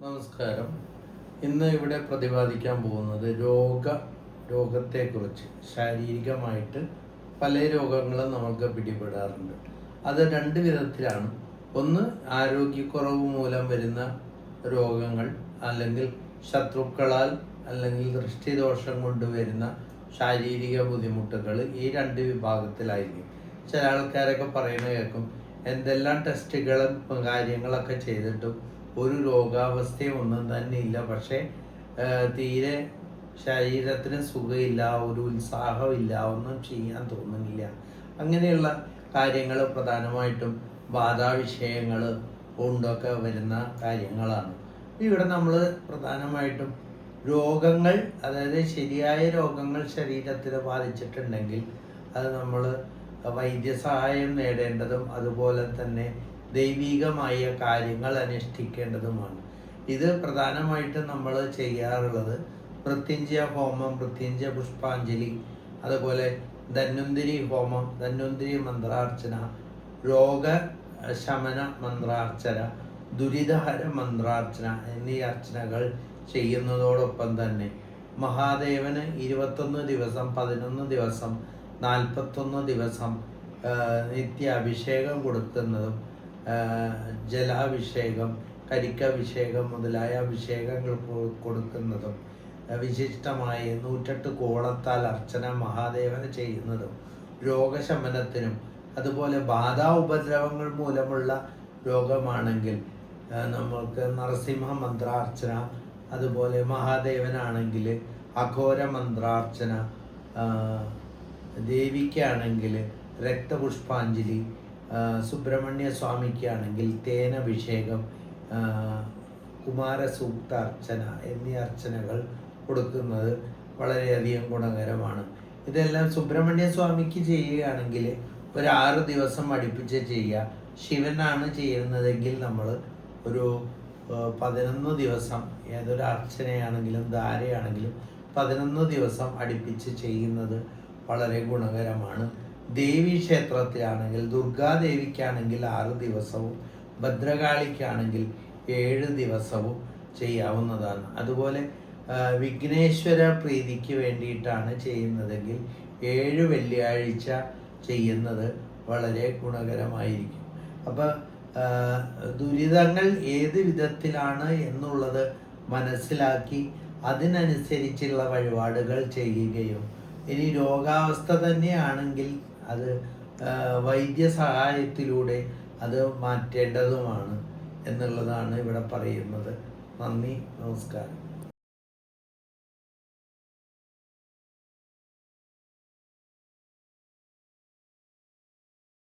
നമസ്കാരം. ഇന്ന് ഇവിടെ പ്രതിപാദിക്കാൻ പോകുന്നത് രോഗത്തെക്കുറിച്ച്. ശാരീരികമായിട്ട് പല രോഗങ്ങളും നമ്മൾക്ക് പിടിപെടാറുണ്ട്. അത് രണ്ട് വിധത്തിലാണ്. ഒന്ന്, ആരോഗ്യക്കുറവ് മൂലം വരുന്ന രോഗങ്ങൾ, അല്ലെങ്കിൽ ശത്രുക്കളാൽ അല്ലെങ്കിൽ ദൃഷ്ടിദോഷം കൊണ്ടുവരുന്ന ശാരീരിക ബുദ്ധിമുട്ടുകൾ. ഈ രണ്ട് വിഭാഗത്തിലായിരിക്കും. ചില ആൾക്കാരൊക്കെ പറയുന്നത് കേൾക്കും, എന്തെല്ലാം ടെസ്റ്റുകളും കാര്യങ്ങളൊക്കെ ചെയ്തിട്ടും ഒരു രോഗാവസ്ഥയും ഒന്നും തന്നെ ഇല്ല, പക്ഷേ തീരെ ശരീരത്തിന് സുഖമില്ല, ഒരു ഉത്സാഹമില്ല, ഒന്നും ചെയ്യാൻ തോന്നുന്നില്ല. അങ്ങനെയുള്ള കാര്യങ്ങൾ പ്രധാനമായിട്ടും ബാധാവിഷയങ്ങൾ കൊണ്ടൊക്കെ വരുന്ന കാര്യങ്ങളാണ്. ഇവിടെ നമ്മൾ പ്രധാനമായിട്ടും രോഗങ്ങൾ, അതായത് ശരിയായ രോഗങ്ങൾ ശരീരത്തിൽ ബാധിച്ചിട്ടുണ്ടെങ്കിൽ അത് നമ്മൾ വൈദ്യസഹായം നേടേണ്ടതും അതുപോലെ തന്നെ ദൈവികമായ കാര്യങ്ങൾ അനുഷ്ഠിക്കേണ്ടതുമാണ്. ഇത് പ്രധാനമായിട്ടും നമ്മൾ ചെയ്യാറുള്ളത് മൃത്യുഞ്ജയ ഹോമം, മൃത്യുഞ്ജയ പുഷ്പാഞ്ജലി, അതുപോലെ ധന്വന്തരി ഹോമം, ധന്വന്തരി മന്ത്രാർച്ചന, രോഗശമന മന്ത്രാർച്ചന, ദുരിതഹര മന്ത്രാർച്ചന എന്നീ അർച്ചനകൾ ചെയ്യുന്നതോടൊപ്പം തന്നെ മഹാദേവന് 21 ദിവസം, 11 ദിവസം, 41 ദിവസം നിത്യ അഭിഷേകം കൊടുക്കുന്നതും ജലാഭിഷേകം, കരിക്കഭിഷേകം മുതലായ അഭിഷേകങ്ങൾ കൊടുക്കുന്നതും വിശിഷ്ടമായി 108 കോളത്താൽ അർച്ചന മഹാദേവന് ചെയ്യുന്നതും രോഗശമനത്തിനും, അതുപോലെ ബാധാ ഉപദ്രവങ്ങൾ മൂലമുള്ള രോഗമാണെങ്കിൽ നമ്മൾക്ക് നരസിംഹ മന്ത്രാർച്ചന, അതുപോലെ മഹാദേവനാണെങ്കിൽ അഘോര മന്ത്രാർച്ചന, ദേവിക്കാണെങ്കിൽ രക്തപുഷ്പാഞ്ജലി, സുബ്രഹ്മണ്യ സ്വാമിക്കാണെങ്കിൽ തേനഭിഷേകം, കുമാരസൂക്ത അർച്ചന എന്നീ അർച്ചനകൾ കൊടുക്കുന്നത് വളരെയധികം ഗുണകരമാണ്. ഇതെല്ലാം സുബ്രഹ്മണ്യ സ്വാമിക്ക് ചെയ്യുകയാണെങ്കിൽ ഒരു 6 ദിവസം അടുപ്പിച്ച് ചെയ്യുക. ശിവനാണ് ചെയ്യുന്നതെങ്കിൽ നമ്മൾ ഒരു 11 ദിവസം, ഏതൊരു അർച്ചനയാണെങ്കിലും ധാരയാണെങ്കിലും 11 ദിവസം അടുപ്പിച്ച് ചെയ്യുന്നത് വളരെ ഗുണകരമാണ്. ദേവീ ക്ഷേത്രത്തിലാണെങ്കിൽ, ദുർഗാദേവിക്കാണെങ്കിൽ 6 ദിവസവും, ഭദ്രകാളിക്കാണെങ്കിൽ 7 ദിവസവും ചെയ്യാവുന്നതാണ്. അതുപോലെ വിഘ്നേശ്വര പ്രീതിക്ക് വേണ്ടിയിട്ടാണ് ചെയ്യുന്നതെങ്കിൽ 7 വെള്ളിയാഴ്ച ചെയ്യുന്നത് വളരെ ഗുണകരമായിരിക്കും. അപ്പോൾ ദുരിതങ്ങൾ ഏത് വിധത്തിലാണ് എന്നുള്ളത് മനസ്സിലാക്കി അതിനനുസരിച്ചുള്ള വഴിപാടുകൾ ചെയ്യുകയും, ഇനി രോഗാവസ്ഥ തന്നെയാണെങ്കിൽ അത് വൈദ്യസഹായത്തിലൂടെ അത് മാറ്റേണ്ടതുമാണ് എന്നുള്ളതാണ് ഇവിടെ പറയുന്നത്. നന്ദി, നമസ്കാരം.